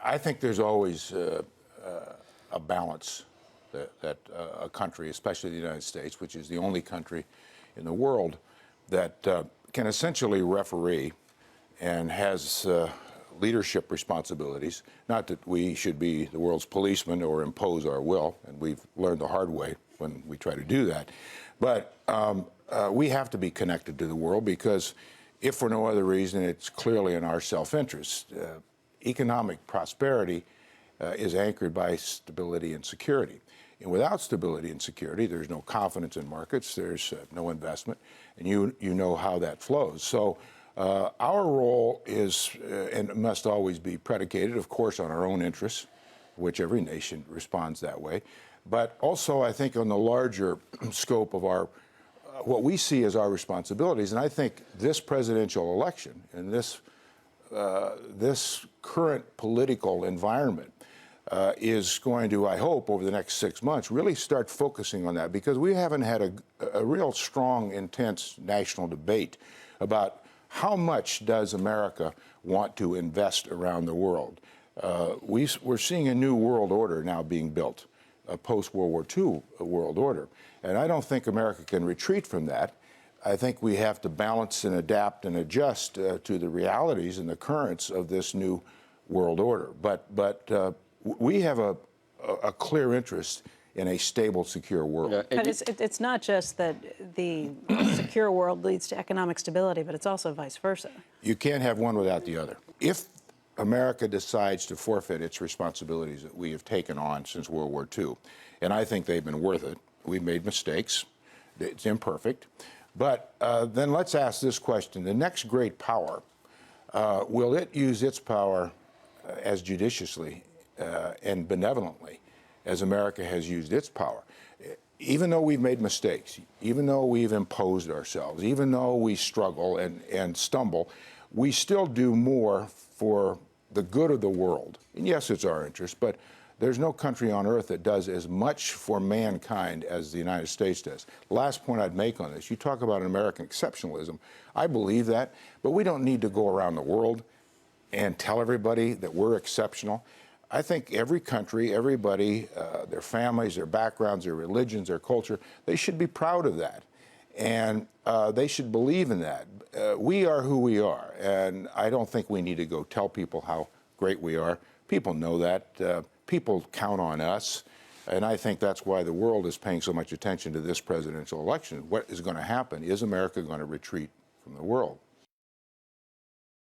I think there's always a balance that a country, especially the United States, which is the only country in the world that can essentially referee and has leadership responsibilities. Not that we should be the world's policeman or impose our will, and we've learned the hard way when we try to do that. But we have to be connected to the world because if for no other reason, it's clearly in our self-interest. Economic prosperity is anchored by stability and security. And without stability and security, there's no confidence in markets, there's no investment, and you know how that flows. So our role is, and must always be predicated, of course, on our own interests, which every nation responds that way, but also, I think, on the larger scope of our, what we see as our responsibilities. And I think this presidential election and this current political environment is going to, I hope, over the next 6 months, really start focusing on that, because we haven't had a real strong, intense national debate about how much does America want to invest around the world. We're seeing a new world order now being built, a post-World War II world order. And I don't think America can retreat from that. I think we have to balance and adapt and adjust to the realities and the currents of this new world order. But we have a clear interest in a stable, secure world. Yeah, but it's not just that the secure world leads to economic stability, but it's also vice versa. You can't have one without the other. If America decides to forfeit its responsibilities that we have taken on since World War II, and I think they've been worth it, we've made mistakes, it's imperfect, but then let's ask this question. The next great power, will it use its power as judiciously and benevolently as America has used its power? Even though we've made mistakes, even though we've imposed ourselves, even though we struggle and stumble, we still do more for the good of the world. And yes, it's our interest, but there's no country on earth that does as much for mankind as the United States does. Last point I'd make on this, you talk about American exceptionalism. I believe that, but we don't need to go around the world and tell everybody that we're exceptional. I think every country, everybody, their families, their backgrounds, their religions, their culture, they should be proud of that. And they should believe in that. We are who we are, and I don't think we need to go tell people how great we are. People know that. People count on us, and I think that's why the world is paying so much attention to this presidential election. What is going to happen? Is America going to retreat from the world?